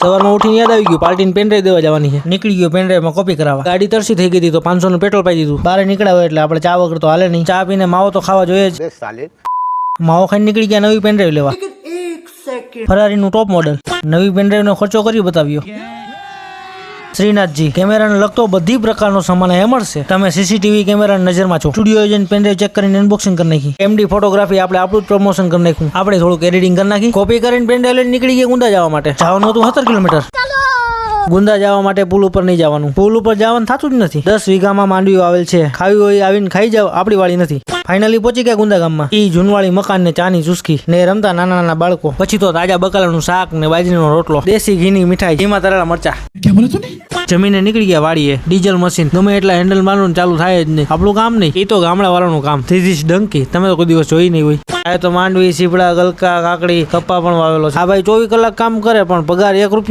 સવારમાં ઉઠીને યાદ આવી ગયું પાર્ટીને પેનડ્રાઈવ દેવા જવાની છે. નીકળી ગયો પેનડ્રાઈવમાં કોપી કરાવવા. ગાડી તરસી થઈ ગઈ હતી તો 500 નું પેટ્રોલ પાઈ દીધું. બહાર નીકળ્યા હોય એટલે આપણે ચા વગર તો હાલે નહીં. ચા પીને માવો તો ખાવા જોઈએ જ. માવો ખાઈને નીકળી ગયા નવી પેનડ્રાઈવ લેવા. ફરારી નું ટોપ મોડેલ. નવી પેનડ્રાઈવ નો ખર્ચો કરી બતાવ્યો. શ્રીનાથજી કેમેરાને લગતો બધી પ્રકારનો સામાન અહીંયા મળશે. તમે સીસીટીવી કેમેરાની નજરમાં છો. સ્ટુડિયો એજન્ટ પેનડ્રાઈવ ચેક કરીને અનબોક્સિંગ કરી નાખી. એમડી ફોટોગ્રાફી આપણે આપણું જ પ્રમોશન કરી નાખ્યું. આપણે થોડુંક એડિટિંગ કરી નાખી. કોપી કરીને પેનડ્રાઈવ લઈને નીકળી ગયા ગુંદા જવા માટે. જવાનું હતું 17 કિલોમીટર. ગુંદા જવા માટે પુલ ઉપર નહીં જવાનું. પુલ ઉપર જવાનું થતું જ નથી. 10 વીઘામાં માંડવીઓ આવેલ છે. ખાવી હોય આવીને ખાઈ જાવ, આપણી વાળી નથી. ફાઇનલી પહોંચી ગયા ગુંદા ગામમાં. ઈ જૂનવાળી મકાન ને ચાની ચુસ્કી ને રમતા નાના નાના બાળકો. પછી તો તાજા બકાલાનું શાક ને બાજરીનો રોટલો, દેશી ઘીની મીઠાઈ, જેમાં તરેલા મરચા. જમીને નીકળી ગયા વાડીએ. ડીઝલ મશીન ગમે એટલા હેન્ડલ મારવાનું ચાલુ થાય જ નહીં. આપણું કામ નહીં, એ તો ગામડા વાળાનું કામ. ધીસ ડંકી તમે તો કોઈ દિવસ જોઈ નહીં હોય. આ તો માંડવી, સીપડા, ગલકા, કાકડી, કપ્પા પણ વાવેલો છે. આ ભાઈ 24 કલાક કામ કરે પણ પગાર 1 રૂપિયા